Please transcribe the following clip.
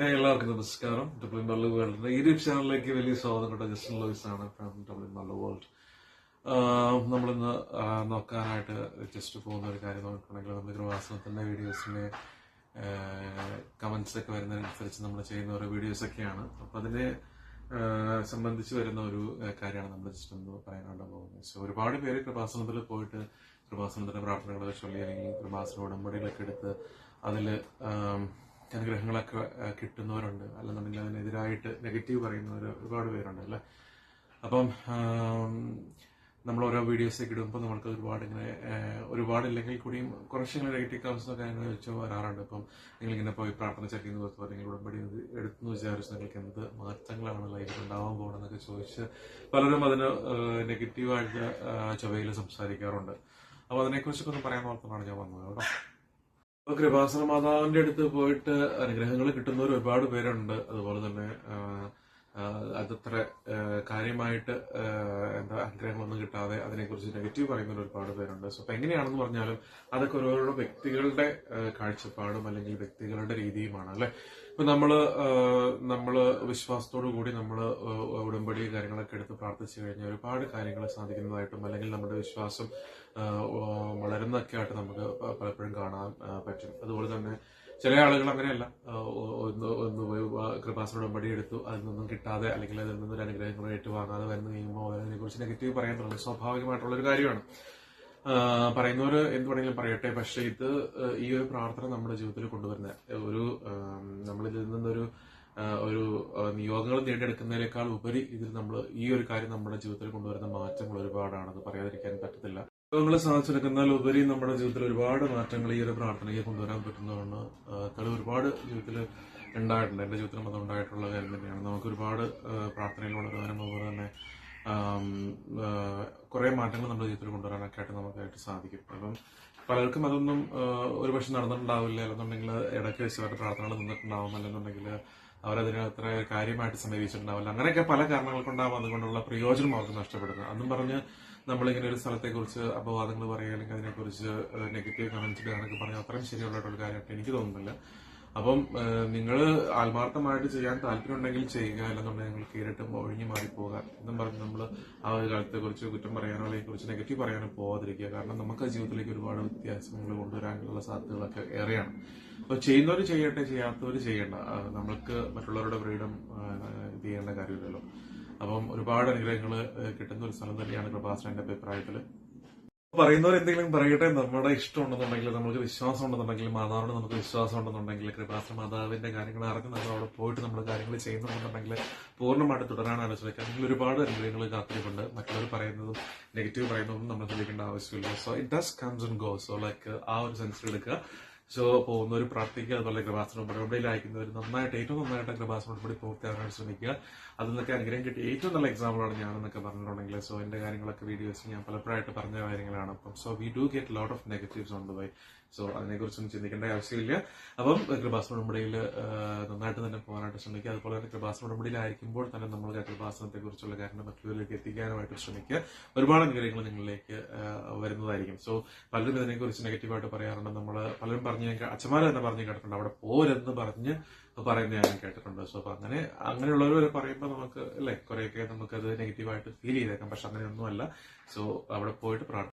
എല്ലാവർക്കും നമസ്കാരം. W Mallu വേൾഡിന്റെ YouTube ചാനലിലേക്ക് വലിയ സ്വാഗതം കേട്ടോ. ജസ്റ്റിൻ ലോയിസ് ആണ് ഫ്രം ഡബ്ല്യു മല്ലു വേൾഡ്. നമ്മളിന്ന് നോക്കാനായിട്ട് ജസ്റ്റ് പോകുന്ന ഒരു കാര്യം നോക്കുകയാണെങ്കിൽ നമ്മൾ കൃപാസനത്തിന്റെ വീഡിയോസിന്റെ കമന്റ്സ് ഒക്കെ വരുന്നതിനനുസരിച്ച് നമ്മൾ ചെയ്യുന്ന ഓരോ വീഡിയോസ് ഒക്കെയാണ്. അപ്പൊ അതിനെ സംബന്ധിച്ച് വരുന്ന ഒരു കാര്യമാണ് നമ്മൾ ജസ്റ്റ് ഒന്ന് പറയാനായിട്ട് പോകുന്നത്. സോ ഒരുപാട് പേര് കൃപാസനത്തിൽ പോയിട്ട് കൃപാസനത്തിന്റെ പ്രാർത്ഥനകളൊക്കെ ചൊല്ലി അല്ലെങ്കിൽ കൃപാസന ഉടമ്പടികളൊക്കെ എടുത്ത് അതിൽ അനുഗ്രഹങ്ങളൊക്കെ കിട്ടുന്നവരുണ്ട്, അല്ലെന്നുണ്ടെങ്കിൽ അതിനെതിരായിട്ട് നെഗറ്റീവ് പറയുന്നവർ ഒരുപാട് പേരുണ്ട് അല്ലേ. അപ്പം നമ്മൾ ഓരോ വീഡിയോസൊക്കെ ഇടുമ്പോൾ നമ്മൾക്ക് ഒരുപാടില്ലെങ്കിൽ കൂടിയും കുറച്ചിങ്ങനെ നെഗറ്റീവ് കമന്റ്സൊക്കെ അങ്ങനെ വെച്ച് വരാറുണ്ട്. ഇപ്പം നിങ്ങളിങ്ങനെ പോയി പ്രാർത്ഥന ചെക്കുന്ന ദിവസം അല്ലെങ്കിൽ ഉടമ്പടി എടുത്തെന്ന് വിചാരിച്ച് നിങ്ങൾക്ക് എന്ത് മാറ്റങ്ങളാണ് ലൈഫിൽ ഉണ്ടാവാൻ പോകണമെന്നൊക്കെ ചോദിച്ച് പലരും അതിന് നെഗറ്റീവായിട്ട് ചൊവ്വയിൽ സംസാരിക്കാറുണ്ട്. അപ്പോൾ അതിനെക്കുറിച്ചൊക്കെ ഒന്ന് പറയാൻ ഓർത്തുകൊണ്ടാണ് ഞാൻ വന്നത് കേട്ടോ. കൃപാസന മാതാവിന്റെ അടുത്ത് പോയിട്ട് അനുഗ്രഹങ്ങൾ കിട്ടുന്നവർ ഒരുപാട് പേരുണ്ട്. അതുപോലെ തന്നെ അതത്ര കാര്യമായിട്ട് അനുഗ്രഹങ്ങളൊന്നും കിട്ടാതെ അതിനെക്കുറിച്ച് നെഗറ്റീവ് പറയുന്നവർ ഒരുപാട് പേരുണ്ട്. സോ അപ്പൊ എങ്ങനെയാണെന്ന് പറഞ്ഞാലും അതൊക്കെ ഓരോരോ വ്യക്തികളുടെ കാഴ്ചപ്പാടും അല്ലെങ്കിൽ വ്യക്തികളുടെ രീതിയുമാണ് അല്ലെ. ഇപ്പൊ നമ്മള് വിശ്വാസത്തോടു കൂടി നമ്മള് ഉടമ്പടി കാര്യങ്ങളൊക്കെ എടുത്ത് പ്രാർത്ഥിച്ചു കഴിഞ്ഞാൽ ഒരുപാട് കാര്യങ്ങൾ സാധിക്കുന്നതായിട്ടും അല്ലെങ്കിൽ നമ്മുടെ വിശ്വാസം വളരുന്നതൊക്കെ ആയിട്ട് നമുക്ക് പലപ്പോഴും കാണാൻ പറ്റും. അതുപോലെ തന്നെ ചില ആളുകൾ അങ്ങനെയല്ല, കൃപാസന ഉടമ്പടി എടുത്തു, അതിൽ നിന്നും കിട്ടാതെ അല്ലെങ്കിൽ അതിൽ നിന്നൊരു അനുഗ്രഹങ്ങൾ ഏറ്റുവാങ്ങാതെ വരുന്ന കഴിയുമ്പോൾ അതിനെ കുറിച്ച് നെഗറ്റീവ് പറയാൻ തുടങ്ങും. സ്വാഭാവികമായിട്ടുള്ള ഒരു കാര്യമാണ്. പറയുന്നവര് എന്ത് വേണമെങ്കിലും പറയട്ടെ, പക്ഷെ ഇത് ഈ ഒരു പ്രാർത്ഥന നമ്മുടെ ജീവിതത്തിൽ കൊണ്ടുവരുന്ന നമ്മളിതിൽ നിന്നൊരു നിയോഗങ്ങൾ നേടിയെടുക്കുന്നതിനേക്കാൾ ഉപരി ഇതിൽ നമ്മൾ ഈ ഒരു കാര്യം നമ്മുടെ ജീവിതത്തിൽ കൊണ്ടുവരുന്ന മാറ്റങ്ങൾ ഒരുപാടാണെന്ന് പറയാതിരിക്കാൻ പറ്റത്തില്ല. നിയോഗങ്ങളെ സാധിച്ചെടുക്കുന്നതിൽ ഉപരി നമ്മുടെ ജീവിതത്തിൽ ഒരുപാട് മാറ്റങ്ങൾ ഈ ഒരു പ്രാർത്ഥനയ്ക്ക് കൊണ്ടുവരാൻ പറ്റുന്നതാണ്. തെളിവ് ഒരുപാട് ജീവിതത്തിൽ ഉണ്ടായിട്ടുണ്ട്. എന്റെ ജീവിതത്തിലും അത് ഉണ്ടായിട്ടുള്ള കാര്യം തന്നെയാണ്. നമുക്ക് ഒരുപാട് പ്രാർത്ഥനയിൽ വളരാനും അതുപോലെ തന്നെ കുറെ മാറ്റങ്ങൾ നമ്മുടെ ജീവിതത്തിൽ കൊണ്ടുവരാനൊക്കെ ആയിട്ട് നമുക്കായിട്ട് സാധിക്കും. അപ്പം പലർക്കും അതൊന്നും ഒരുപക്ഷെ നടന്നിട്ടുണ്ടാവില്ല, അല്ലെന്നുണ്ടെങ്കിൽ ഇടയ്ക്ക് വെച്ചവരുടെ പ്രാർത്ഥനകൾ നിന്നിട്ടുണ്ടാവും, അല്ലെന്നുണ്ടെങ്കിൽ അവരതിനെ അത്ര കാര്യമായിട്ട് സമീപിച്ചിട്ടുണ്ടാവില്ല. അങ്ങനെയൊക്കെ പല കാരണങ്ങൾ കൊണ്ടാവും അതുകൊണ്ടുള്ള പ്രയോജനം അവർക്ക് നഷ്ടപ്പെടുന്നത്. അന്നും പറഞ്ഞ് നമ്മളിങ്ങനെ ഒരു സ്ഥലത്തെക്കുറിച്ച് അപവാദങ്ങൾ പറയുക അല്ലെങ്കിൽ അതിനെക്കുറിച്ച് നെഗറ്റീവ് കമന്റ്സ് എന്നൊക്കെ പറഞ്ഞാൽ അത്രയും ശരിയുള്ളൊരു കാര്യമായിട്ട് എനിക്ക് തോന്നുന്നില്ല. അപ്പം നിങ്ങൾ ആത്മാർത്ഥമായിട്ട് ചെയ്യാൻ താല്പര്യമുണ്ടെങ്കിൽ ചെയ്യുക, അല്ലെന്നുണ്ടെങ്കിൽ നിങ്ങൾ കീഴട്ടും ഒഴിഞ്ഞു മാറിപ്പോകുക എന്നും പറഞ്ഞ് നമ്മൾ ആ ഒരു കാലത്തെക്കുറിച്ച് കുറ്റം പറയാനോ അല്ലെങ്കിൽ കുറിച്ച് നെഗറ്റീവ് പറയാനോ പോകാതിരിക്കുക. കാരണം നമുക്ക് ജീവിതത്തിലേക്ക് ഒരുപാട് വ്യത്യാസങ്ങൾ കൊണ്ടുവരാനുള്ള സാധ്യതകളൊക്കെ ഏറെയാണ്. അപ്പൊ ചെയ്യുന്നവർ ചെയ്യട്ടെ, ചെയ്യാത്തവർ ചെയ്യണ്ട. നമ്മൾക്ക് മറ്റുള്ളവരുടെ ഫ്രീഡം ഇത് ചെയ്യേണ്ട കാര്യമില്ലല്ലോ. അപ്പം ഒരുപാട് അനുഗ്രഹങ്ങൾ കിട്ടുന്ന ഒരു സ്ഥലം തന്നെയാണ് കൃപാസന എന്റെ അഭിപ്രായത്തില്. പറയുന്നവർ എന്തെങ്കിലും പറയട്ടെ. നമ്മുടെ ഇഷ്ടം ഉണ്ടെന്നുണ്ടെങ്കിൽ, നമുക്ക് വിശ്വാസം ഉണ്ടെന്നുണ്ടെങ്കിൽ, മാതാവിനോട് നമുക്ക് വിശ്വാസം ഉണ്ടെന്നുണ്ടെങ്കിൽ, കൃപാസന മാതാവിന്റെ കാര്യങ്ങൾ അറിഞ്ഞ് നമ്മൾ അവിടെ പോയിട്ട് നമ്മൾ കാര്യങ്ങൾ ചെയ്യുന്നുണ്ടെന്നുണ്ടെങ്കിൽ പൂർണ്ണമായിട്ട് തുടരാനാണ് ശ്രമിക്കുക. നിങ്ങൾ ഒരുപാട് അനുഗ്രഹങ്ങൾ കാത്തിരിപ്പുണ്ട്. മറ്റുള്ളവർ പറയുന്നതും നെഗറ്റീവ് പറയുന്നതും നമ്മൾ ശ്രദ്ധിക്കേണ്ട ആവശ്യമില്ല. So it does comes and goes. So like ആ ഒരു സെൻസിൽ എടുക്കുക. സോ പോകുന്നവർ പ്രാർത്ഥിക്കുക. അതുപോലെ കൃപാസന ഉടമ്പടിയിൽ അയക്കുന്നവർ ഏറ്റവും നന്നായിട്ട് കൃപാസന ഉടമ്പടി പൂർത്തിയാക്കാനായിട്ട് ശ്രമിക്കുക. അതിൽ നിന്നൊക്കെ അനുഗ്രഹം കിട്ടി ഏറ്റവും നല്ല എക്സാമ്പിളാണ് ഞാനെന്നൊക്കെ പറഞ്ഞിട്ടുണ്ടെങ്കിൽ. സോ എന്റെ കാര്യങ്ങളൊക്കെ വീഡിയോസ് ഞാൻ പലപ്പോഴായിട്ട് പറഞ്ഞ കാര്യങ്ങളാണ്. അപ്പം so we do get lot of negatives on the way. So അതിനെക്കുറിച്ചൊന്നും ചിന്തിക്കേണ്ട ആവശ്യമില്ല. അപ്പം കൃപാസന ഉടമ്പടിയിൽ നന്നായിട്ട് തന്നെ പോകാനായിട്ട് ശ്രമിക്കുക. അതുപോലെ തന്നെ കൃപാസന ഉടമ്പടിയിലായിരിക്കുമ്പോൾ തന്നെ നമ്മൾ കൃപാസനത്തെ കുറിച്ചുള്ള കാര്യങ്ങൾ മറ്റുള്ളവരിലേക്ക് എത്തിക്കാനായിട്ട് ശ്രമിക്കുക. ഒരുപാട് അനുഗ്രഹങ്ങൾ നിങ്ങളിലേക്ക് വരുന്നതായിരിക്കും. സോ പലരും ഇതിനെക്കുറിച്ച് നെഗറ്റീവായിട്ട് പറയാറുണ്ട്. നമ്മൾ പലരും അച്ഛന്മാരെ തന്നെ പറഞ്ഞു കേട്ടിട്ടുണ്ട്, അവിടെ പോരെന്ന് പറയുന്ന ഞാൻ കേട്ടിട്ടുണ്ട്. സോ അപ്പൊ അങ്ങനെയുള്ളവർ പറയുമ്പോൾ നമുക്ക് അല്ലെ കുറെയൊക്കെ നമുക്കത് നെഗറ്റീവായിട്ട് ഫീൽ ചെയ്തേക്കാം. പക്ഷെ അങ്ങനെയൊന്നുമല്ല. സോ അവിടെ പോയിട്ട്